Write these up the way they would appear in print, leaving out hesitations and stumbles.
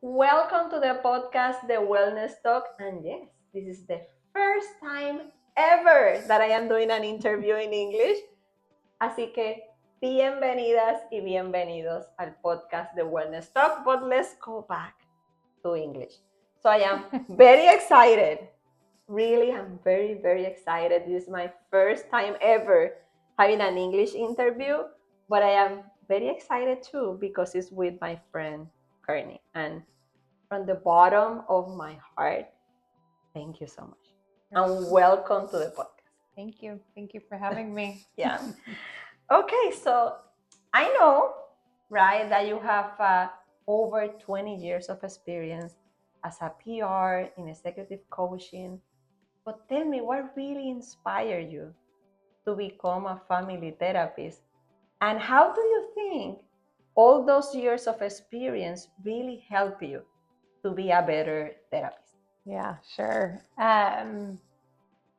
Welcome to the podcast, The Wellness Talk. And yes, this is the first time ever that I am doing an interview in English. Así que bienvenidas y bienvenidos al podcast, The Wellness Talk. But let's go back to English. So I am very excited. Really, I'm very, very excited. This is my first time ever having an English interview, but I am very excited too because it's with my friend Courtney. And from the bottom of my heart, thank you so much. And welcome to the podcast. Thank you. Thank you for having me. Yeah. Okay, so I know, right, that you have over 20 years of experience as a PR in executive coaching. But tell me, what really inspired you to become a family therapist? And how do you think all those years of experience really help you to be a better therapist? Yeah, sure.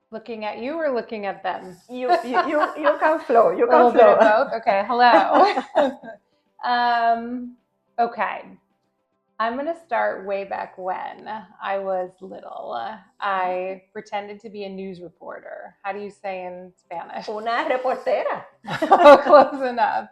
Looking at you or looking at them? You can flow. You A can little bit flow. of both. Okay. Hello. Okay. I'm going to start way back when I was little. I pretended to be a news reporter. How do you say in Spanish? Una reportera. Close enough.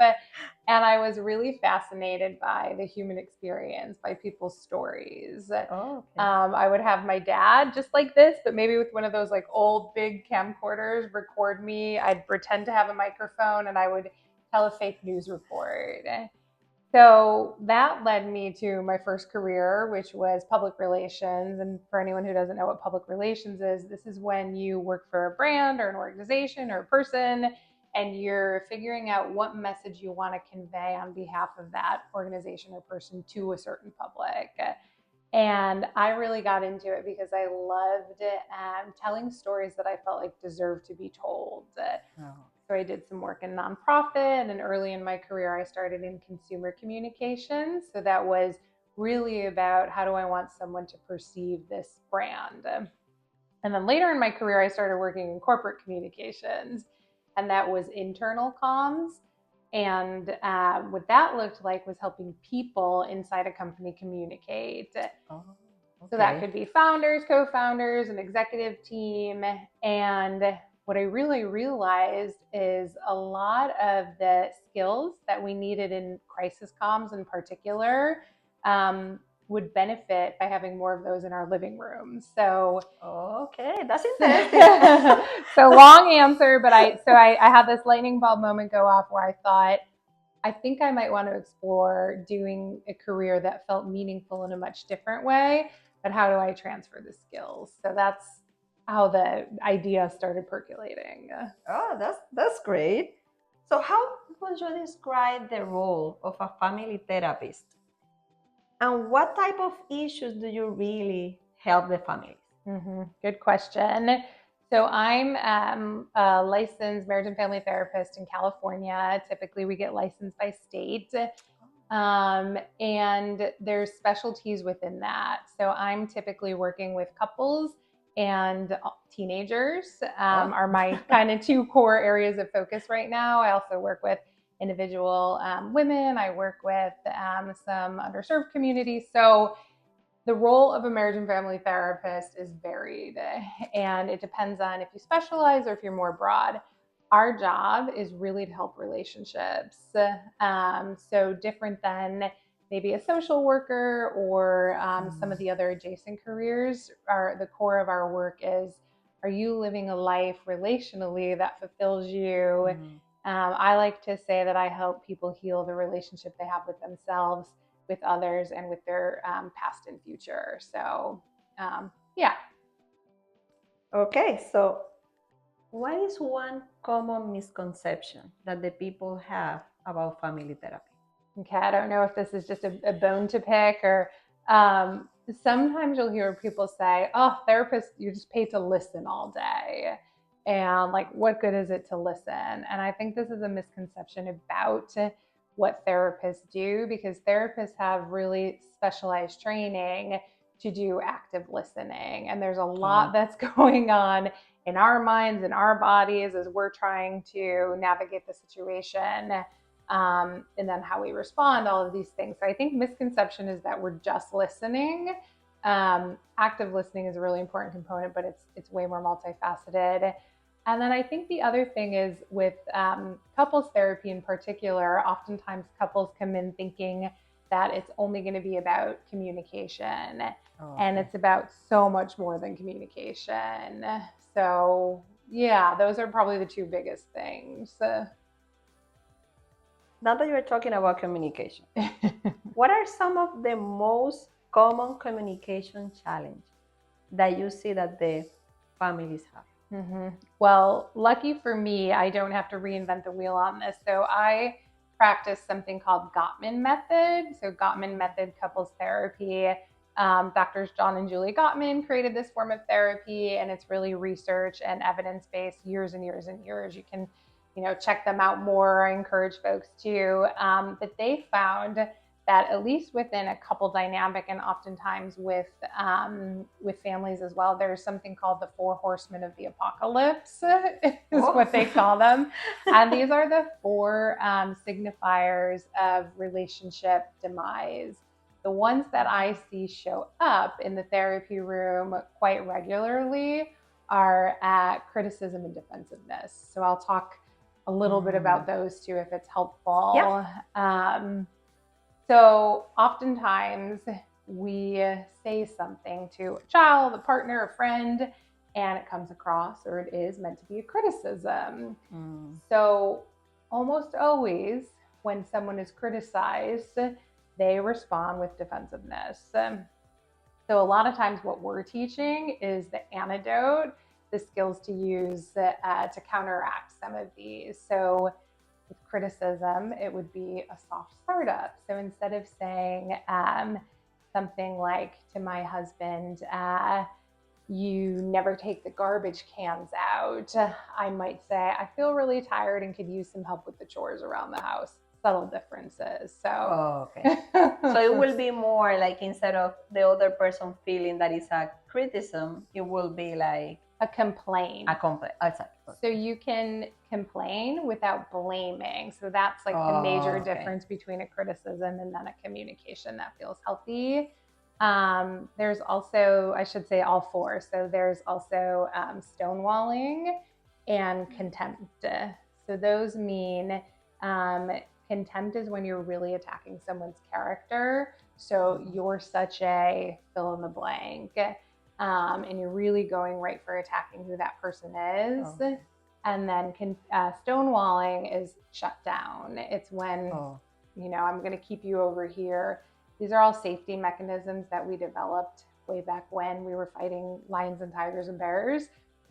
And I was really fascinated by the human experience, by people's stories. Oh, okay. I would have my dad just like this, but maybe with one of those like old big camcorders record me. I'd pretend to have a microphone and I would tell a fake news report. So that led me to my first career, which was public relations. And for anyone who doesn't know what public relations is, this is when you work for a brand or an organization or a person, and you're figuring out what message you want to convey on behalf of that organization or person to a certain public. And I really got into it because I loved telling stories that I felt like deserved to be told. Oh. So I did some work in nonprofit, and early in my career, I started in consumer communications. So that was really about how do I want someone to perceive this brand. And then later in my career, I started working in corporate communications, and that was internal comms. And what that looked like was helping people inside a company communicate. Oh, so that could be founders, co-founders, an executive team. And what I really realized is a lot of the skills that we needed in crisis comms in particular would benefit by having more of those in our living rooms. So okay, that's interesting. So long answer, but I had this lightning bulb moment go off where I thought, I think I might want to explore doing a career that felt meaningful in a much different way, but how do I transfer the skills? So that's how the idea started percolating. Oh, that's great. So how would you describe the role of a family therapist? And what type of issues do you really help the families? Mm-hmm. Good question. So I'm a licensed marriage and family therapist in California. Typically, we get licensed by state. And there's specialties within that. So I'm typically working with couples and teenagers are my kind of two core areas of focus right now. I also work with individual women. I work with some underserved communities. So the role of a marriage and family therapist is varied, and it depends on if you specialize or if you're more broad. Our job is really to help relationships. So different than maybe a social worker or some of the other adjacent careers, the core of our work is, are you living a life relationally that fulfills you? I like to say that I help people heal the relationship they have with themselves, with others, and with their past and future. So, yeah. Okay, so what is one common misconception that the people have about family therapy? Okay, I don't know if this is just a bone to pick or sometimes you'll hear people say, oh, therapists, you're just paid to listen all day. And like, what good is it to listen? And I think this is a misconception about what therapists do, because therapists have really specialized training to do active listening. And there's a lot that's going on in our minds, in our bodies, as we're trying to navigate the situation. and then how we respond, all of these things. So I think misconception is that we're just listening. Active listening is a really important component, but it's way more multifaceted. And then I think the other thing is with couples therapy in particular, oftentimes couples come in thinking that it's only going to be about communication. And it's about so much more than communication. So yeah, those are probably the two biggest things. Now that you're talking about communication, what are some of the most common communication challenges that you see that the families have? Well, lucky for me, I don't have to reinvent the wheel on this. So I practice something called Gottman method. So Gottman method couples therapy. Doctors John and Julie Gottman created this form of therapy, and it's really research and evidence-based, years and years and years. You can, check them out more. I encourage folks to. But they found that at least within a couple dynamic, and oftentimes with families as well, there's something called the 4 horsemen of the apocalypse, is what they call them. And these are the 4 signifiers of relationship demise. The ones that I see show up in the therapy room quite regularly are criticism and defensiveness. So I'll talk a little bit about those two if it's helpful. Yeah. So oftentimes we say something to a child, a partner, a friend, and it comes across, or it is meant to be a criticism. So almost always when someone is criticized, they respond with defensiveness. So a lot of times what we're teaching is the antidote, the skills to use to counteract some of these. So with criticism, it would be a soft startup. So instead of saying something like to my husband, you never take the garbage cans out, I might say, I feel really tired and could use some help with the chores around the house. Subtle differences. So, okay. So it will be more like, instead of the other person feeling that it's a criticism, it will be like a complaint. Exactly. So you can complain without blaming. So that's like the major difference between a criticism and then a communication that feels healthy. There's also, I should say, all 4. So there's also stonewalling and contempt. So those mean contempt is when you're really attacking someone's character. So you're such a fill in the blank. And you're really going right for attacking who that person is. And then stonewalling is shut down. It's when, I'm going to keep you over here. These are all safety mechanisms that we developed way back when we were fighting lions and tigers and bears.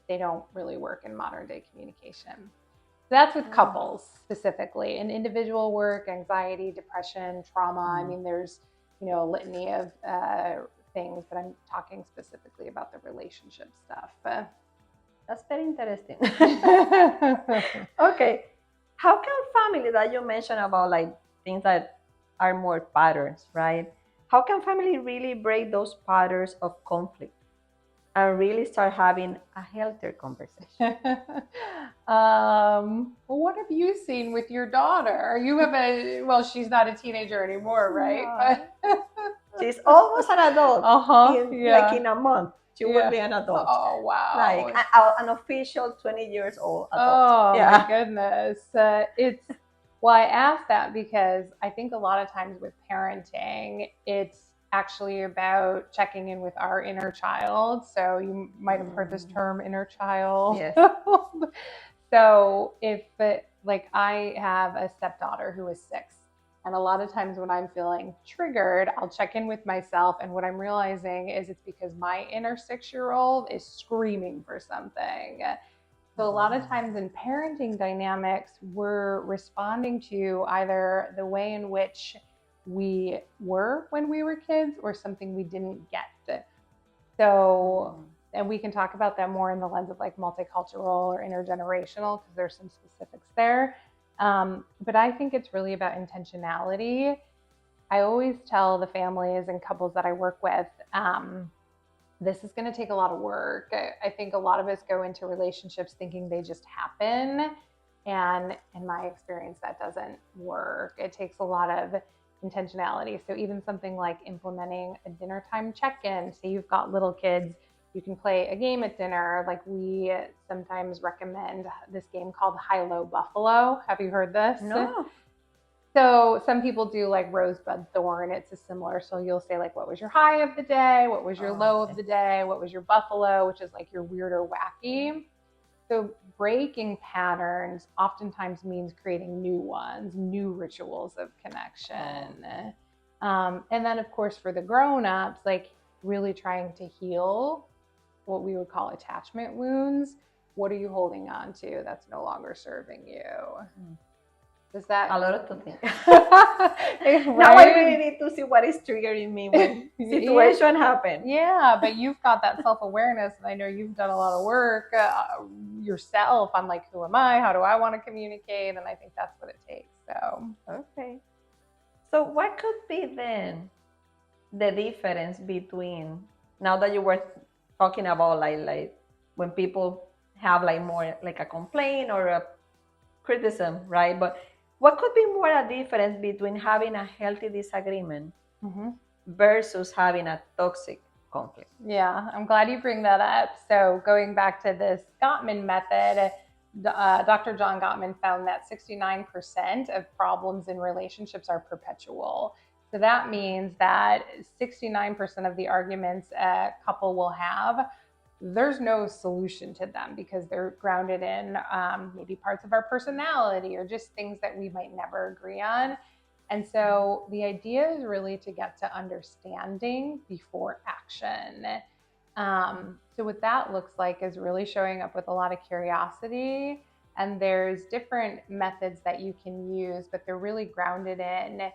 They don't really work in modern day communication. So that's with couples specifically. In individual work, anxiety, depression, trauma, I mean, there's, a litany of things, but I'm talking specifically about the relationship stuff. That's very interesting. Okay. How can family, that you mentioned about like things that are more patterns, right? How can family really break those patterns of conflict and really start having a healthier conversation? Well, what have you seen with your daughter? You have she's not a teenager anymore, right? No. She's almost an adult. Like in a month, she will be an adult. Oh, wow. Like an official 20 years old adult. Oh, my goodness. I asked that because I think a lot of times with parenting, it's actually about checking in with our inner child. So you might have heard this term, inner child. Yes. So if I have a stepdaughter who is 6, and a lot of times when I'm feeling triggered, I'll check in with myself. And what I'm realizing is it's because my inner 6-year-old is screaming for something. So a lot of times in parenting dynamics, we're responding to either the way in which we were when we were kids or something we didn't get. So, and we can talk about that more in the lens of like multicultural or intergenerational, because there's some specifics there. But I think it's really about intentionality. I always tell the families and couples that I work with, this is going to take a lot of work. I think a lot of us go into relationships thinking they just happen. And in my experience, that doesn't work. It takes a lot of intentionality. So even something like implementing a dinner time check-in, say you've got little kids, you can play a game at dinner. Like we sometimes recommend this game called High-Low Buffalo. Have you heard this? No. So some people do like rosebud thorn. It's a similar. So you'll say like, what was your high of the day? What was your low of the day? What was your buffalo, which is like your weird or wacky. So breaking patterns oftentimes means creating new ones, new rituals of connection. And then of course for the grown-ups, like really trying to heal what we would call attachment wounds. What are you holding on to that's no longer serving you? Does that A lot to think. right? Now I really need to see what is triggering me when situation happen. Yeah, but you've got that self-awareness, and I know you've done a lot of work yourself. I'm like, who am I? How do I want to communicate? And I think that's what it takes. So Okay. So what could be then the difference between, now that you were talking about like when people have like more like a complaint or a criticism, right? But what could be more a difference between having a healthy disagreement versus having a toxic conflict? yeah, I'm glad you bring that up. So going back to this Gottman method, Dr. John Gottman found that 69% of problems in relationships are perpetual. So that means that 69% of the arguments a couple will have, there's no solution to them because they're grounded in maybe parts of our personality or just things that we might never agree on. And so the idea is really to get to understanding before action. So what that looks like is really showing up with a lot of curiosity. And there's different methods that you can use, but they're really grounded in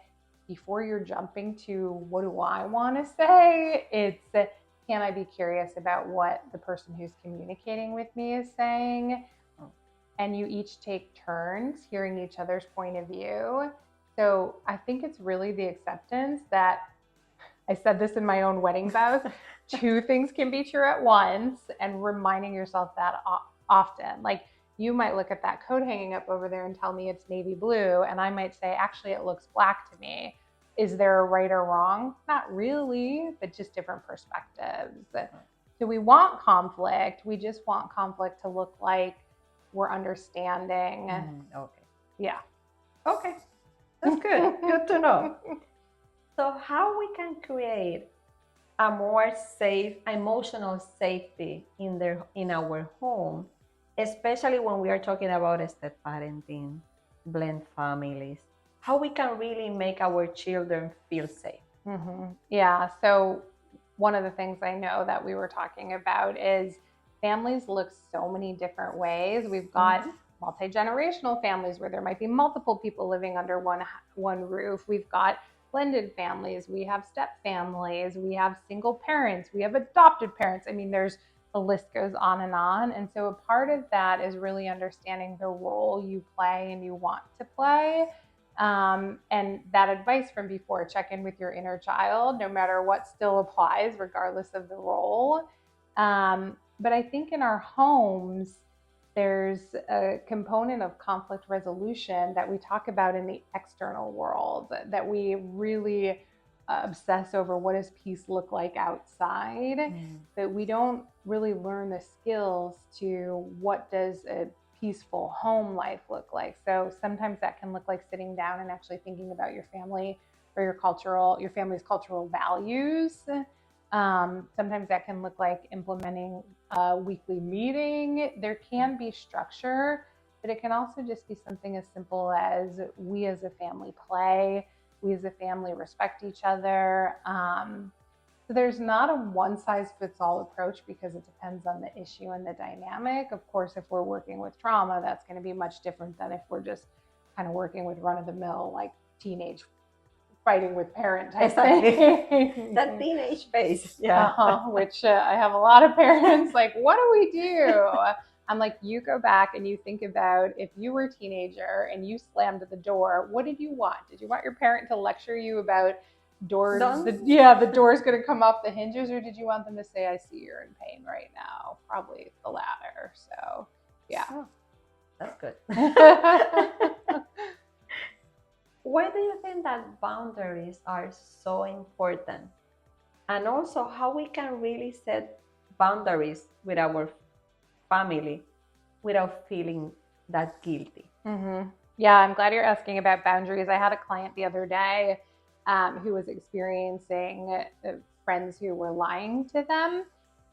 before you're jumping to what do I want to say? It's can I be curious about what the person who's communicating with me is saying? And you each take turns hearing each other's point of view. So I think it's really the acceptance that I said this in my own wedding vows. Two things can be true at once, and reminding yourself that often. Like you might look at that coat hanging up over there and tell me it's navy blue, and I might say, actually, it looks black to me. Is there a right or wrong? Not really, but just different perspectives. So we want conflict. We just want conflict to look like we're understanding. Okay. Yeah. Okay. That's good. Good to know. So how we can create a more safe, emotional safety in our home, especially when we are talking about step parenting, blend families, how we can really make our children feel safe. Yeah. So one of the things I know that we were talking about is families look so many different ways. We've got multi-generational families where there might be multiple people living under one roof. We've got blended families. We have step families. We have single parents. We have adopted parents. I mean, the list goes on and on. And so a part of that is really understanding the role you play and you want to play. And that advice from before, check in with your inner child, no matter what still applies, regardless of the role. But I think in our homes, there's a component of conflict resolution that we talk about in the external world, that we really obsess over what does peace look like outside, but we don't really learn the skills to what does a peaceful home life look like. So sometimes that can look like sitting down and actually thinking about your family or your family's cultural values. Sometimes that can look like implementing a weekly meeting. There can be structure, but it can also just be something as simple as we as a family play, we as a family respect each other. So there's not a one size fits all approach because it depends on the issue and the dynamic. Of course, if we're working with trauma, that's going to be much different than if we're just kind of working with run of the mill, like teenage fighting with parent type thing. That teenage phase. Yeah. Which I have a lot of parents like, what do we do? I'm like, you go back and you think about if you were a teenager and you slammed the door, what did you want? Did you want your parent to lecture you about doors? The door's going to come off the hinges, or did you want them to say, I see you're in pain right now? Probably the latter. So, yeah. That's good. Why do you think that boundaries are so important? And also how we can really set boundaries with our family without feeling that guilty. Mm-hmm. Yeah, I'm glad you're asking about boundaries. I had a client the other day who was experiencing friends who were lying to them.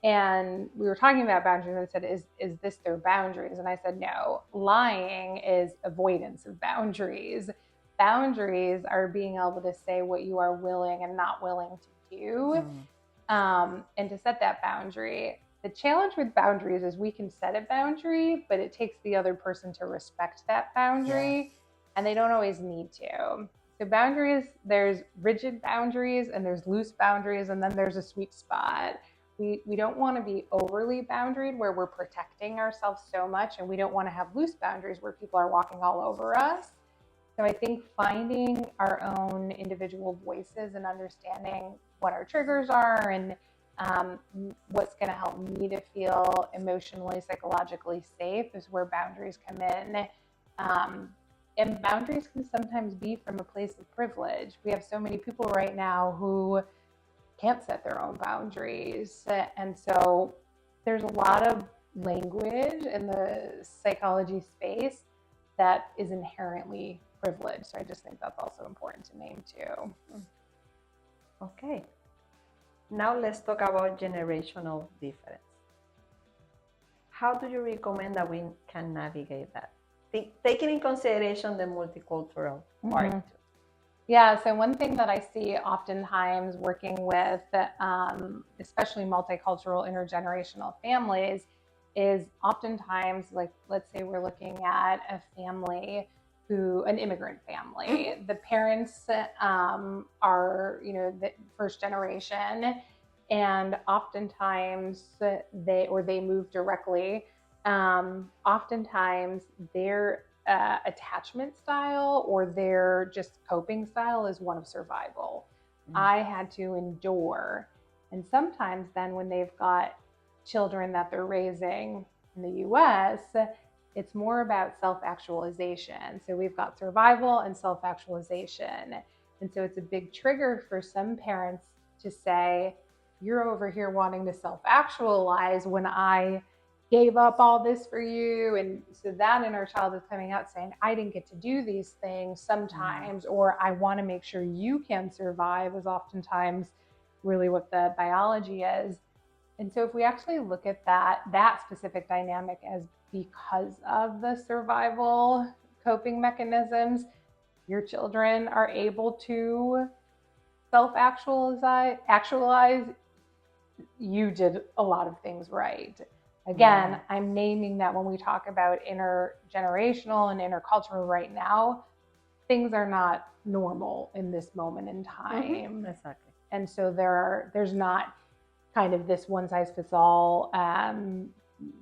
And we were talking about boundaries and I said, is this their boundaries? And I said, no, lying is avoidance of boundaries. Boundaries are being able to say what you are willing and not willing to do. And to set that boundary. The challenge with boundaries is we can set a boundary, but it takes the other person to respect that boundary, and they don't always need to. So boundaries, there's rigid boundaries and there's loose boundaries, and then there's a sweet spot. We don't want to be overly boundaried where we're protecting ourselves so much, and we don't want to have loose boundaries where people are walking all over us. So I think finding our own individual voices and understanding what our triggers are and what's going to help me to feel emotionally, psychologically safe is where boundaries come in. And boundaries can sometimes be from a place of privilege. We have so many people right now who can't set their own boundaries. And so there's a lot of language in the psychology space that is inherently privileged. So I just think that's also important to name too. Okay. Now let's talk about generational difference. How do you recommend that we can navigate that? Taking in consideration the multicultural part. Mm-hmm. Yeah, so one thing that I see oftentimes working with, especially multicultural intergenerational families, is oftentimes, like, let's say we're looking at a family an immigrant family. The parents are, the first generation, and oftentimes they move directly. Oftentimes their attachment style or their just coping style is one of survival. I had to endure. And sometimes then when they've got children that they're raising in the US, it's more about self-actualization. So we've got survival and self-actualization. And so it's a big trigger for some parents to say, you're over here wanting to self-actualize when I gave up all this for you. And so that inner child is coming out saying, I didn't get to do these things sometimes, or I want to make sure you can survive, is oftentimes really what the biology is. And so if we actually look at that specific dynamic as because of the survival coping mechanisms, your children are able to actualize, you did a lot of things right. Again, I'm naming that when we talk about intergenerational and intercultural right now, things are not normal in this moment in time. Exactly. And so there's not kind of this one size fits all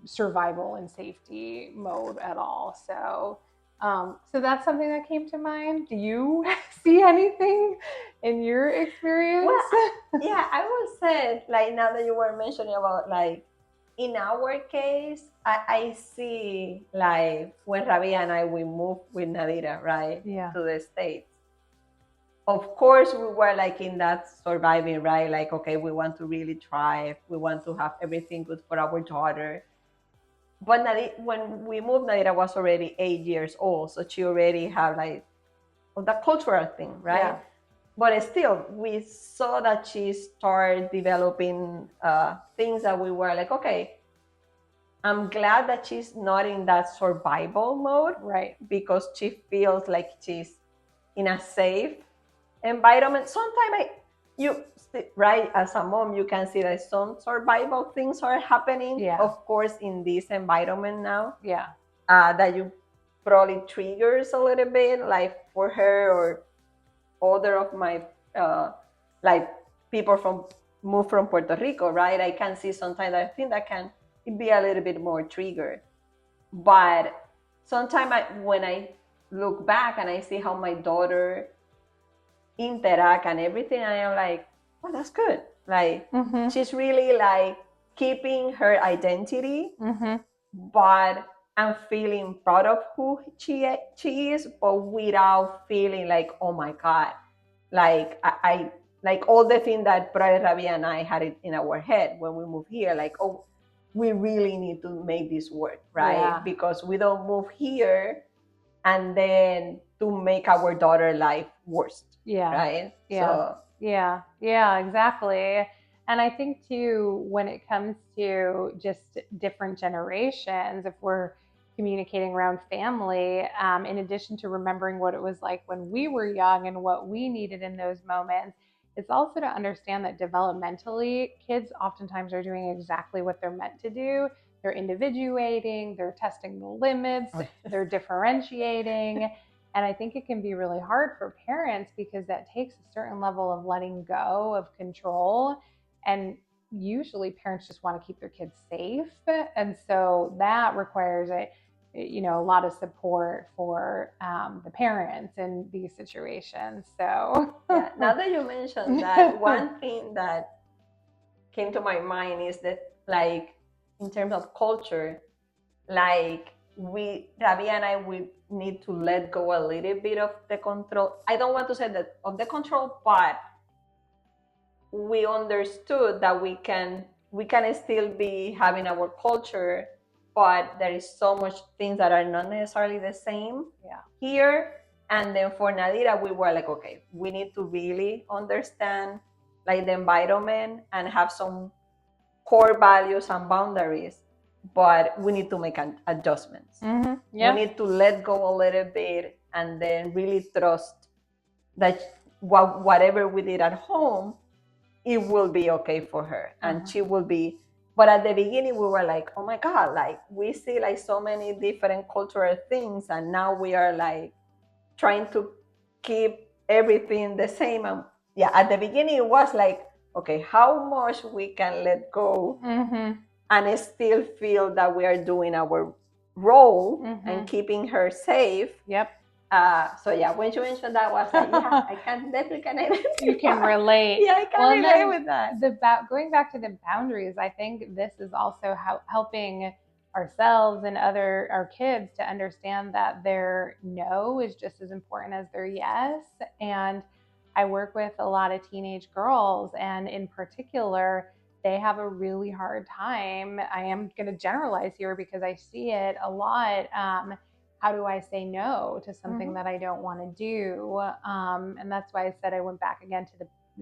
survival and safety mode at all. So that's something that came to mind. Do you see anything in your experience? Well, yeah, I will say, like, now that you were mentioning about, like, in our case, I see, like, when Rabia and I, we moved with Nadira, right, to the States. Of course, we were, like, in that surviving, right? Like, okay, we want to really thrive. We want to have everything good for our daughter. But when we moved, Nadira was already 8 years old. So she already had, like, the cultural thing, right? Yeah. But still, we saw that she started developing things that we were like, okay, I'm glad that she's not in that survival mode, right? Because she feels like she's in a safe environment. Sometimes right, as a mom, you can see that some survival things are happening, of course, in this environment now. That you probably triggers a little bit, like for her or other of my like people move from Puerto Rico, right? I can see sometimes I think that can be a little bit more triggered. But sometimes when I look back and I see how my daughter interact and everything, I am like, oh, that's good. Like, she's really, like, keeping her identity, but and feeling proud of who she is, but without feeling like, oh my God, like I like all the things that Brother Ravi and I had it in our head when we moved here, like, oh, we really need to make this work, right? Yeah. Because we don't move here and then to make our daughter life worse, Yeah. right? Yeah. So Yeah, exactly. And I think too, when it comes to just different generations, if we're communicating around family, in addition to remembering what it was like when we were young and what we needed in those moments, it's also to understand that developmentally, kids oftentimes are doing exactly what they're meant to do. They're individuating, they're testing the limits, they're differentiating. And I think it can be really hard for parents because that takes a certain level of letting go of control. And usually parents just want to keep their kids safe. And so that requires a lot of support for the parents in these situations. So yeah, now that you mentioned that, one thing that came to my mind is that, like, in terms of culture, like Ravi and I, we need to let go a little bit of the control. I don't want to say that of the control, but we understood that we can still be having our culture, but there is so much things that are not necessarily the same here. And then for Nadira, we were like, okay, we need to really understand like the environment and have some core values and boundaries, but we need to make adjustments. Mm-hmm. We need to let go a little bit and then really trust that whatever we did at home, it will be okay for her and she will be. But at the beginning we were like, oh my God, like we see like so many different cultural things, and now we are like trying to keep everything the same. And yeah, at the beginning it was like, okay, how much we can let go and still feel that we are doing our role and keeping her safe. Yep. So yeah, when you mentioned that, I was like, yeah, I can definitely identify. You can relate. Yeah, I can relate with that. Going back to the boundaries, I think this is also helping ourselves and our kids to understand that their no is just as important as their yes. And I work with a lot of teenage girls, and in particular, they have a really hard time. I am going to generalize here because I see it a lot. How do I say no to something that I don't want to do? And that's why I said I went back again to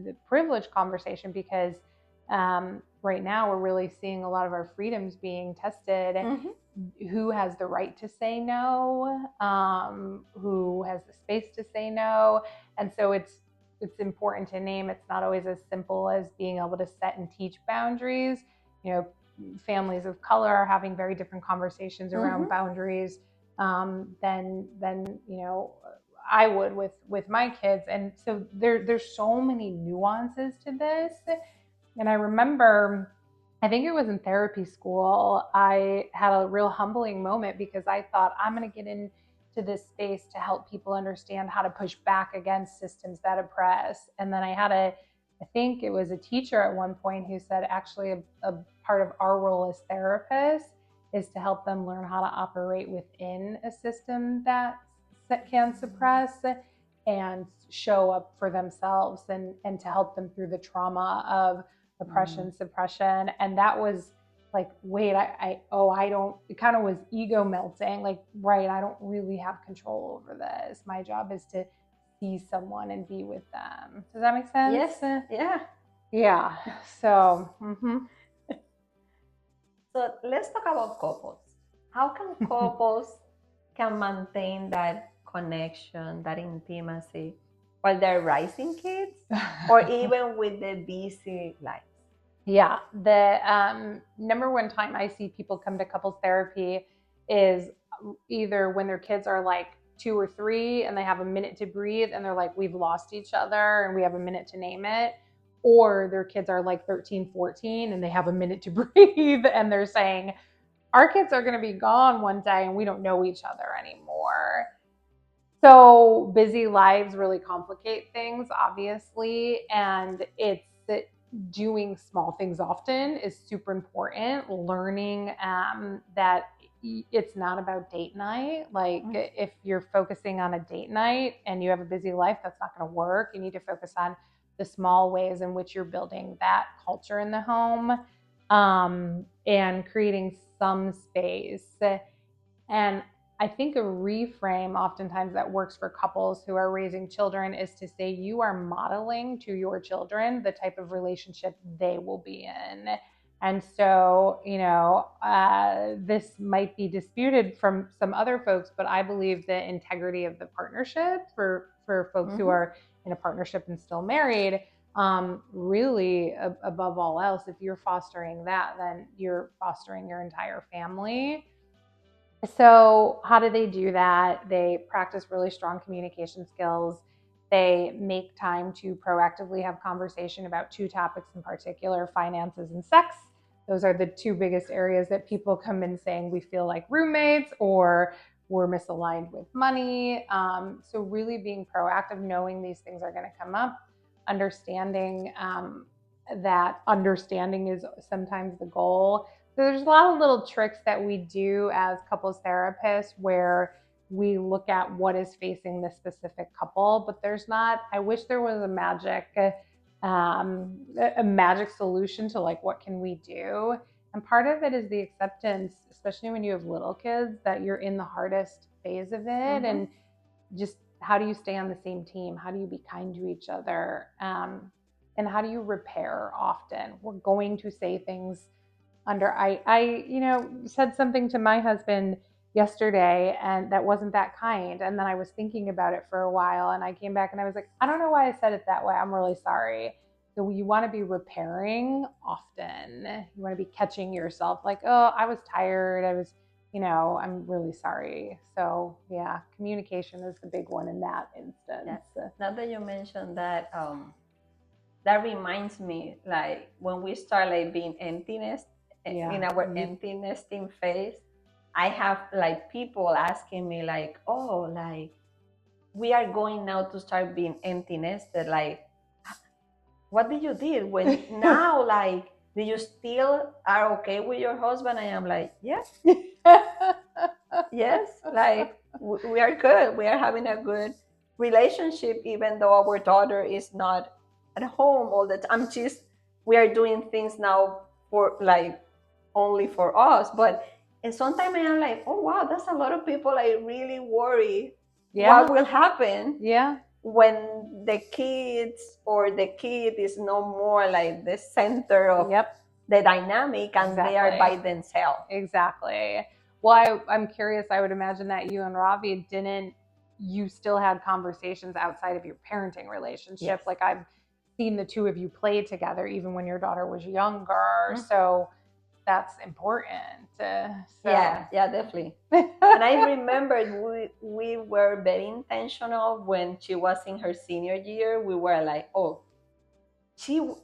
the privilege conversation, because right now we're really seeing a lot of our freedoms being tested. Who has the right to say no? Who has the space to say no? And so it's important to name. It's not always as simple as being able to set and teach boundaries. Families of color are having very different conversations around boundaries than I would with my kids. And so there's so many nuances to this. And I remember, I think it was in therapy school, I had a real humbling moment because I thought, I'm going to get into this space to help people understand how to push back against systems that oppress. And then I think it was a teacher at one point who said, actually, a part of our role as therapists is to help them learn how to operate within a system that can suppress and show up for themselves, and to help them through the trauma of oppression, suppression. And that was like, wait, I don't, it kind of was ego melting. Like, right, I don't really have control over this. My job is to see someone and be with them. Does that make sense? Yes. Yeah. Yeah. So, So let's talk about couples. How can couples can maintain that connection, that intimacy while they're raising kids, or even with the busy lives? Yeah, the number one time I see people come to couples therapy is either when their kids are like 2 or 3 and they have a minute to breathe and they're like, we've lost each other and we have a minute to name it. Or their kids are like 13, 14 and they have a minute to breathe and they're saying, our kids are going to be gone one day and we don't know each other anymore. So busy lives really complicate things, obviously. And it's doing small things often is super important. Learning that it's not about date night. Like if you're focusing on a date night and you have a busy life, that's not going to work. You need to focus on the small ways in which you're building that culture in the home, and creating some space. And I think a reframe oftentimes that works for couples who are raising children is to say you are modeling to your children the type of relationship they will be in. And so, this might be disputed from some other folks, but I believe the integrity of the partnership for folks who are in a partnership and still married, really above all else, if you're fostering that, then you're fostering your entire family. So how do they do that? They practice really strong communication skills. They make time to proactively have conversation about two topics in particular, finances and sex. Those are the two biggest areas that people come in saying we feel like roommates or we're misaligned with money. So really being proactive, knowing these things are going to come up, understanding that understanding is sometimes the goal. So there's a lot of little tricks that we do as couples therapists where we look at what is facing the specific couple, but there's not, I wish there was a magic solution to like, what can we do? And part of it is the acceptance, especially when you have little kids, that you're in the hardest phase of it. And just how do you stay on the same team? How do you be kind to each other? And how do you repair often? We're going to say things under, I said something to my husband yesterday and that wasn't that kind. And then I was thinking about it for a while and I came back and I was like, I don't know why I said it that way. I'm really sorry. So you want to be repairing often. You want to be catching yourself like, oh, I was tired. I'm really sorry. So yeah, communication is the big one in that instance. Yes. Now that you mentioned that, that reminds me, like when we start like being emptiness, in our empty nesting phase, I have like people asking me like, oh, like we are going now to start being empty nested. Like, what did you did when now? Like, do you still are okay with your husband? I am like, yes, yes. Like we are good. We are having a good relationship, even though our daughter is not at home all the time. We are doing things now for like only for us. But and sometimes I am like, oh wow, that's a lot of people. I really worry what will happen when the kids or the kid is no more like the center of the dynamic and they are by themselves. Exactly. Well, I'm curious, I would imagine that you and Ravi you still had conversations outside of your parenting relationship. Like I've seen the two of you play together even when your daughter was younger. So that's important. Yeah, definitely. And I remembered we were very intentional when she was in her senior year. We were like, oh, she will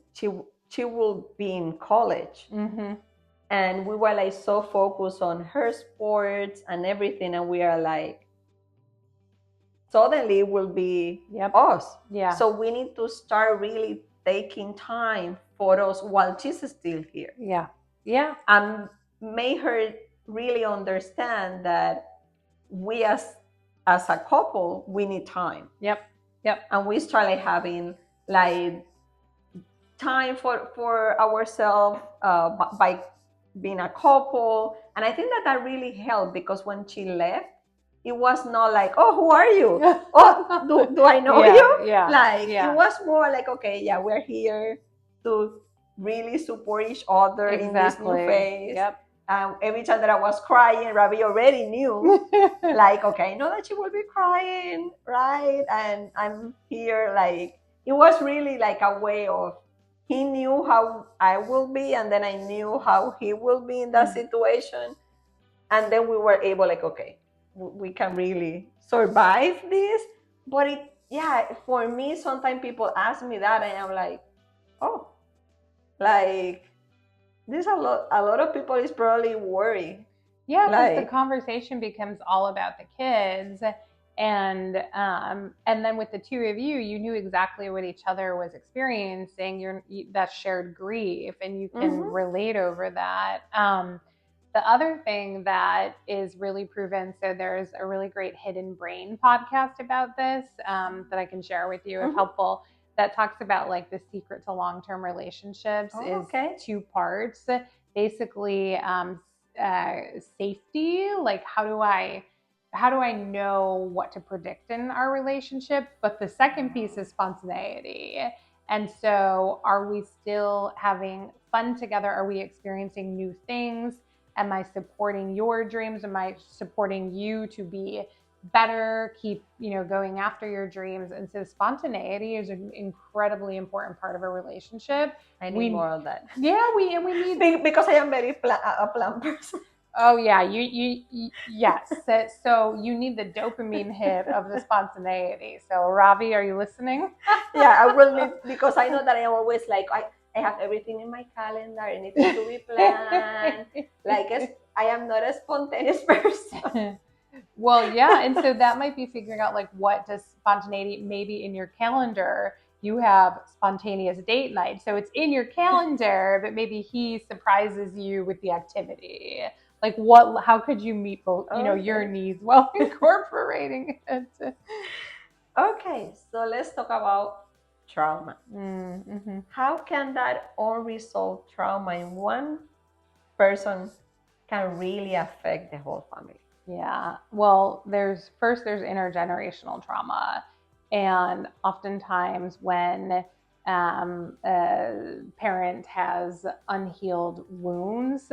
be in college. And we were like so focused on her sports and everything. And we are like, suddenly it will be us. So we need to start really taking time for us while she's still here. And make her really understand that we as a couple, we need time. And we started having like time for ourselves by being a couple. And I think that really helped because when she left, it was not like, oh, who are you? Oh, do I know you? It was more like, okay, we're here to really support each other in this new phase. Every time that I was crying, Ravi already knew, like, okay, I know that she will be crying, right? And I'm here, like, it was really like a way of, he knew how I will be, and then I knew how he will be in that situation. And then we were able, like, okay, we can really survive this. But for me, sometimes people ask me that, and I'm like, oh, like, there's a lot of people is probably worried. Because the conversation becomes all about the kids. And then with the two of you, you knew exactly what each other was experiencing. That shared grief, and you can relate over that. The other thing that is really proven, so there's a really great Hidden Brain podcast about this that I can share with you if helpful, that talks about like the secret to long-term relationships is two parts. Basically, safety, like how do I know what to predict in our relationship? But the second piece is spontaneity. And so are we still having fun together? Are we experiencing new things? Am I supporting your dreams? Am I supporting you to be better, keep, going after your dreams? And so spontaneity is an incredibly important part of a relationship. I need more of that. Yeah, we need because I am very a plan person. Oh yeah, yes. So you need the dopamine hit of the spontaneity. So Ravi, are you listening? Yeah, I will need, because I know that I am always like I have everything in my calendar, anything to be planned. I am not a spontaneous person. Well, yeah, and so that might be figuring out like what does spontaneity, maybe in your calendar you have spontaneous date night. So it's in your calendar, but maybe he surprises you with the activity. Like how could you meet both, your needs while incorporating it? Okay, so let's talk about trauma. Mm-hmm. How can that unresolved trauma in one person can really affect the whole family? Yeah, well, there's intergenerational trauma. And oftentimes when a parent has unhealed wounds,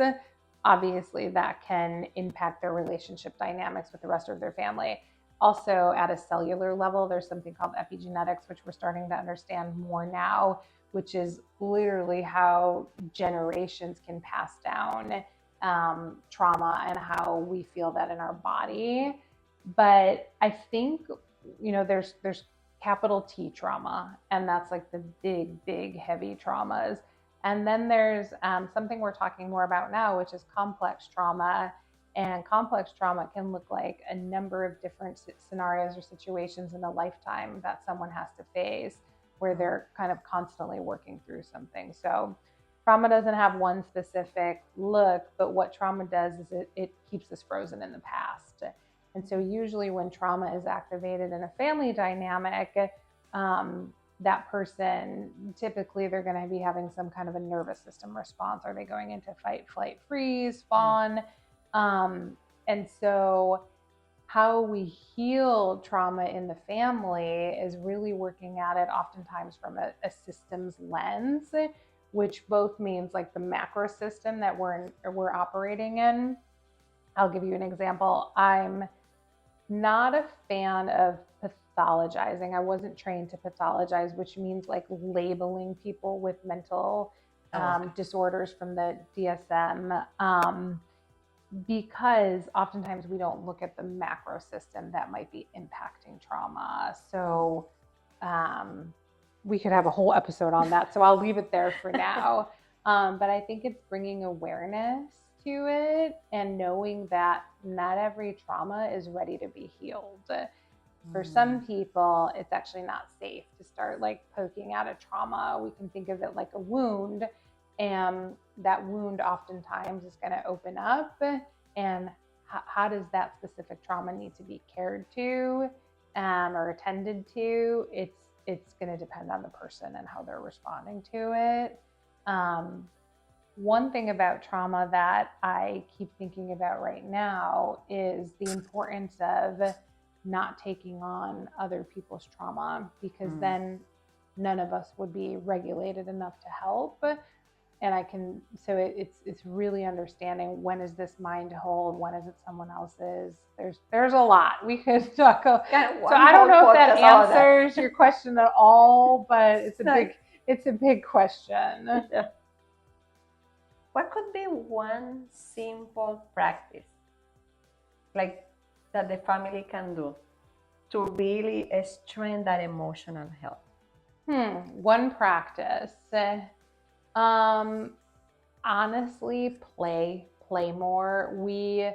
obviously that can impact their relationship dynamics with the rest of their family. Also, at a cellular level, there's something called epigenetics, which we're starting to understand more now, which is literally how generations can pass down trauma and how we feel that in our body. But I think, there's capital T trauma, and that's like the big, heavy traumas. And then there's something we're talking more about now, which is complex trauma. And complex trauma can look like a number of different scenarios or situations in a lifetime that someone has to face, where they're kind of constantly working through something. So trauma doesn't have one specific look, but what trauma does is it keeps us frozen in the past. And so usually when trauma is activated in a family dynamic, that person, typically they're going to be having some kind of a nervous system response. Are they going into fight, flight, freeze, fawn? And so how we heal trauma in the family is really working at it oftentimes from a systems lens, which both means like the macro system that we're operating in. I'll give you an example. I'm not a fan of pathologizing. I wasn't trained to pathologize, which means like labeling people with mental disorders from the DSM. Because oftentimes we don't look at the macro system that might be impacting trauma. So we could have a whole episode on that. So I'll leave it there for now. But I think it's bringing awareness to it and knowing that not every trauma is ready to be healed. For some people, it's actually not safe to start like poking at a trauma. We can think of it like a wound, and that wound oftentimes is going to open up. And how does that specific trauma need to be cared to or attended to? It's going to depend on the person and how they're responding to it. One thing about trauma that I keep thinking about right now is the importance of not taking on other people's trauma, because then none of us would be regulated enough to help. And it's really understanding, when is this mine to hold, when is it someone else's. There's a lot we could talk about. So I don't know if that answers your question at all, but it's a big question. Yeah. What could be one simple practice like that the family can do to really strengthen that emotional health? One practice. Honestly, play more. We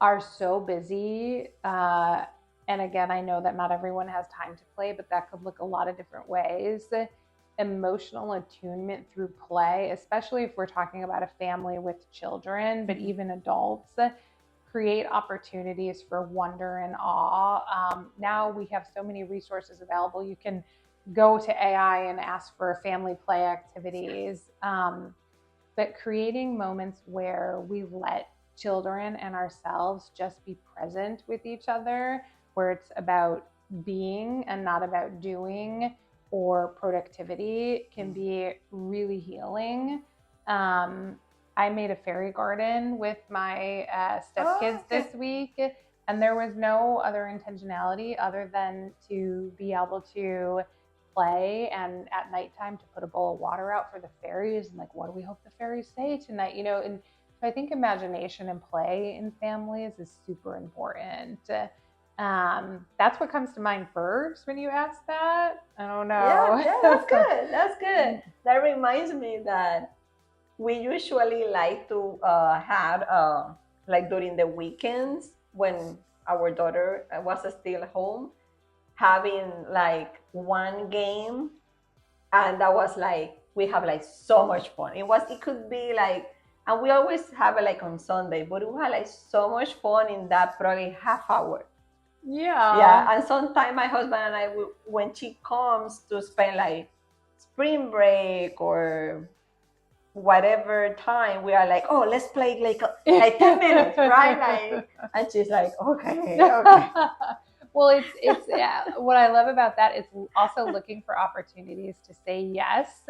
are so busy. And again, I know that not everyone has time to play, but that could look a lot of different ways. emotional attunement through play, especially if we're talking about a family with children, but even adults, create opportunities for wonder and awe. Now we have so many resources available. You can go to AI and ask for family play activities. But creating moments where we let children and ourselves just be present with each other, where it's about being and not about doing or productivity, can be really healing. I made a fairy garden with my stepkids this week, and there was no other intentionality other than to be able to play and at nighttime to put a bowl of water out for the fairies and like, what do we hope the fairies say tonight, and so I think imagination and play in families is super important. That's what comes to mind first when you ask that. I don't know. Yeah, that's good. That's good. That reminds me that we usually like to have like during the weekends when our daughter was still home, having like one game, and that was like we have like so much fun. It could be like, and we always have it like on Sunday, but we had like so much fun in that probably half hour. Yeah, and sometimes my husband and I, when she comes to spend like spring break or whatever time, we are like, oh, let's play like 10 minutes, right? Like, and she's like, okay, okay. Well, it's what I love about that is also looking for opportunities to say yes.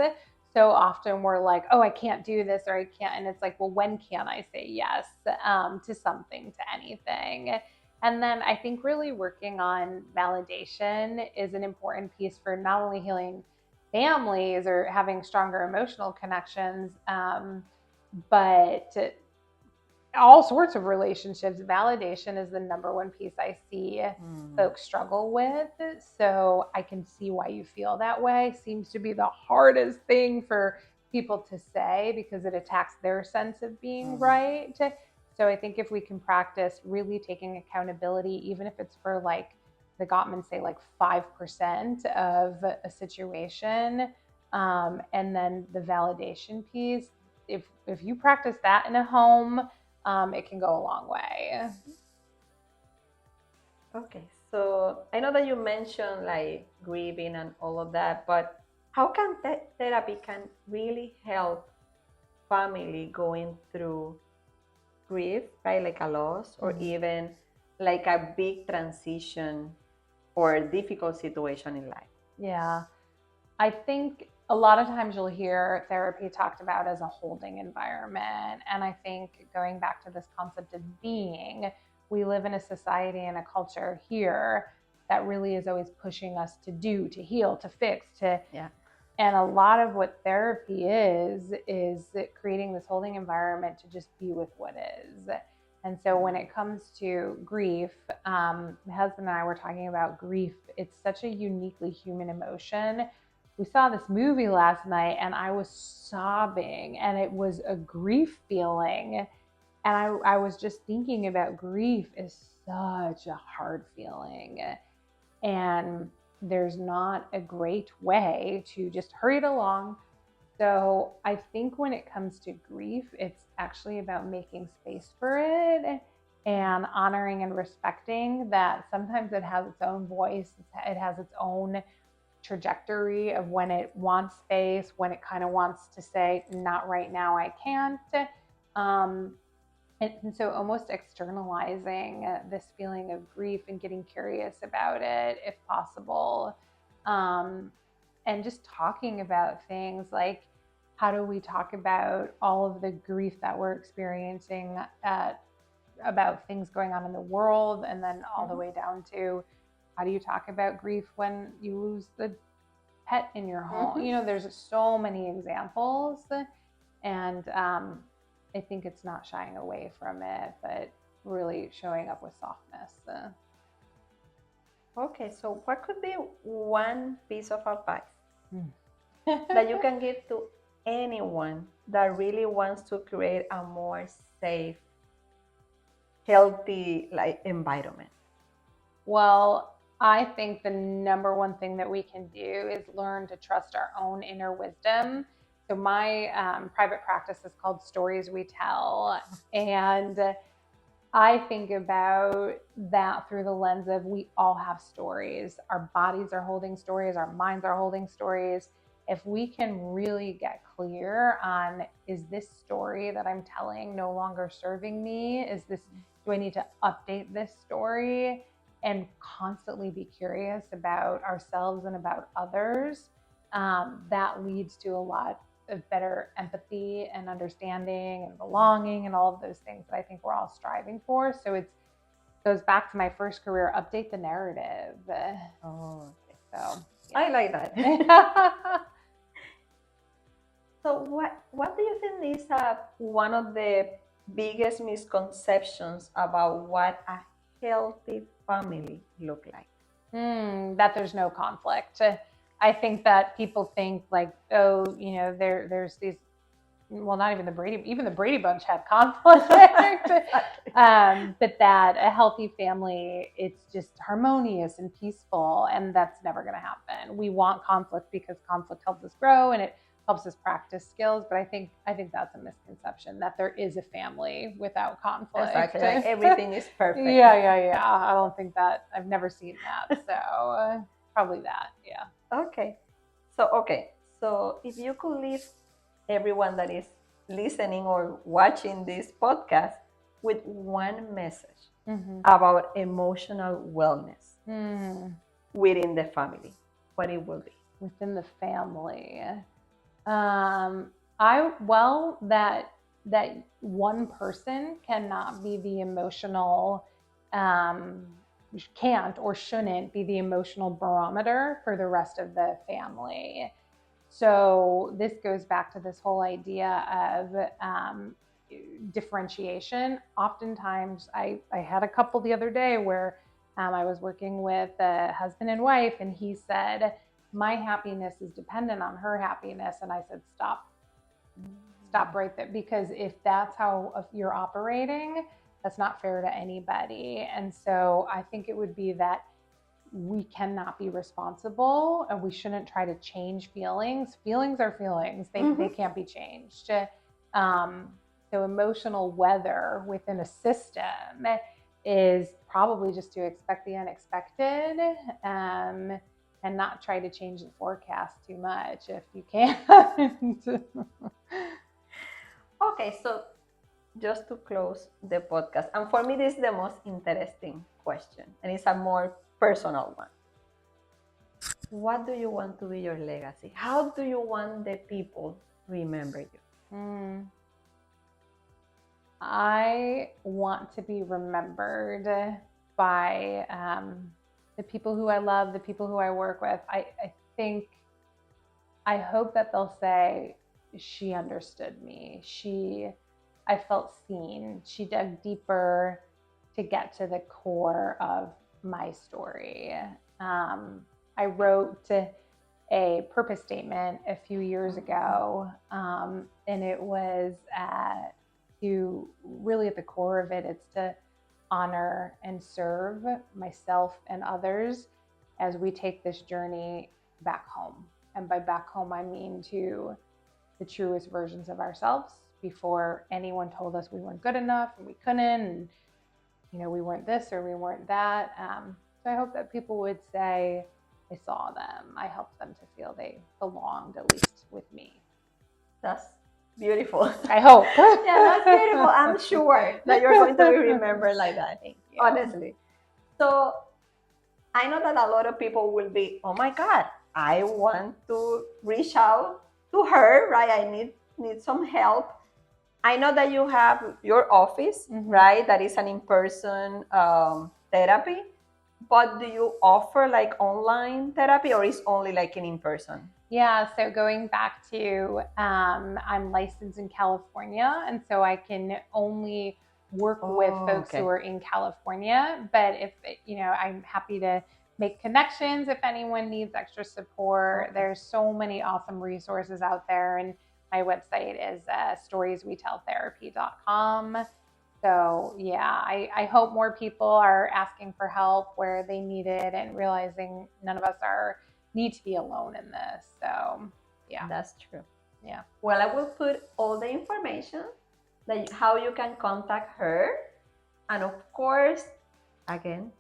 So often we're like, oh, I can't do this or I can't, and it's like, well, when can I say yes to something, to anything? And then I think really working on validation is an important piece for not only healing families or having stronger emotional connections, but all sorts of relationships. Validation is the number one piece I see folks struggle with. So I can see why you feel that way. Seems to be the hardest thing for people to say because it attacks their sense of being right. So I think if we can practice really taking accountability, even if it's for like the Gottmans say like 5% of a situation, and then the validation piece, if you practice that in a home, it can go a long way. Okay, so I know that you mentioned like grieving and all of that, but how can therapy can really help family going through grief, right? Like a loss, or even like a big transition or a difficult situation in life. Yeah. I think a lot of times you'll hear therapy talked about as a holding environment. And I think going back to this concept of being, we live in a society and a culture here that really is always pushing us to do, to heal, to fix, to. Yeah. And a lot of what therapy is creating this holding environment to just be with what is. And so when it comes to grief, my husband and I were talking about grief. It's such a uniquely human emotion. We saw this movie last night and I was sobbing, and it was a grief feeling. And I was just thinking about grief is such a hard feeling. And there's not a great way to just hurry it along. So I think when it comes to grief, it's actually about making space for it and honoring and respecting that sometimes it has its own voice, it has its own trajectory of when it wants space, when it kind of wants to say, not right now, I can't. And so almost externalizing this feeling of grief and getting curious about it if possible. And just talking about things like, how do we talk about all of the grief that we're experiencing about things going on in the world, and then all the way down to how do you talk about grief when you lose the pet in your home? There's so many examples, and I think it's not shying away from it, but really showing up with softness. Okay, so what could be one piece of advice that you can give to anyone that really wants to create a more safe, healthy like environment? Well, I think the number one thing that we can do is learn to trust our own inner wisdom. So my private practice is called Stories We Tell. And I think about that through the lens of we all have stories. Our bodies are holding stories, our minds are holding stories. If we can really get clear on, is this story that I'm telling no longer serving me? Do I need to update this story? And constantly be curious about ourselves and about others. That leads to a lot of better empathy and understanding and belonging and all of those things that I think we're all striving for. So it goes back to my first career, update the narrative. Oh, okay. So I yeah. like that. So what do you think is one of the biggest misconceptions about what a healthy family look like? That there's no conflict. I think that people think like, oh, there's these, well, not even even the Brady Bunch had conflict. But that a healthy family, it's just harmonious and peaceful, and that's never going to happen. We want conflict because conflict helps us grow and it helps us practice skills. But I think that's a misconception that there is a family without conflict. Exactly, like everything is perfect. Yeah. I don't think that. I've never seen that. So probably that. Yeah. Okay. So if you could leave everyone that is listening or watching this podcast with one message about emotional wellness within the family, what it will be? Within the family. That one person cannot be the emotional, can't or shouldn't be the emotional barometer for the rest of the family. So this goes back to this whole idea of differentiation. Oftentimes, I had a couple the other day where I was working with a husband and wife, and he said, my happiness is dependent on her happiness. And I said, stop right there. Because if that's how you're operating, that's not fair to anybody. And so I think it would be that we cannot be responsible and we shouldn't try to change feelings. Feelings are feelings. They can't be changed. So emotional weather within a system is probably just to expect the unexpected, and not try to change the forecast too much if you can't. Okay, so just to close the podcast, and for me, this is the most interesting question, and it's a more personal one. What do you want to be your legacy? How do you want the people remember you? I want to be remembered by the people who I love, the people who I work with. I hope that they'll say, she understood me. I felt seen. She dug deeper to get to the core of my story. I wrote a purpose statement a few years ago, and it was to really, at the core of it, it's to honor and serve myself and others as we take this journey back home. And by back home, I mean to the truest versions of ourselves before anyone told us we weren't good enough and we couldn't, and we weren't this or we weren't that. So I hope that people would say, I saw them. I helped them to feel they belonged, at least with me. That's beautiful. I hope. Yeah, that's beautiful. I'm sure that you're going to be remembered like that. Thank you. Honestly. So I know that a lot of people will be, oh my God, I want to reach out to her, right? I need some help. I know that you have your office, right? That is an in-person therapy. But do you offer like online therapy, or is only like in person? Yeah, so going back to, I'm licensed in California, and so I can only work with folks who are in California. But if, I'm happy to make connections if anyone needs extra support. There's so many awesome resources out there, and my website is storieswetelltherapy.com. So yeah, I hope more people are asking for help where they need it and realizing none of us need to be alone in this. So yeah, that's true. yeah. Well, I will put all the information that how you can contact her, and of course, again,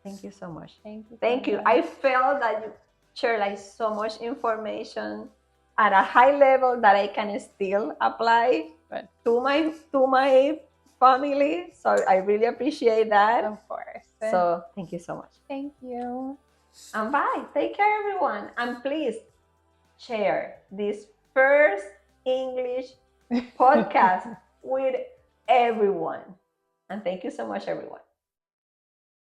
thank you so much. Thank you. Thank you. I felt that you share like so much information at a high level that I can still apply Good. to my family. So I really appreciate that. Of course. So thank you so much. Thank you. And bye. Take care, everyone. And please share this first English podcast with everyone. And thank you so much, everyone.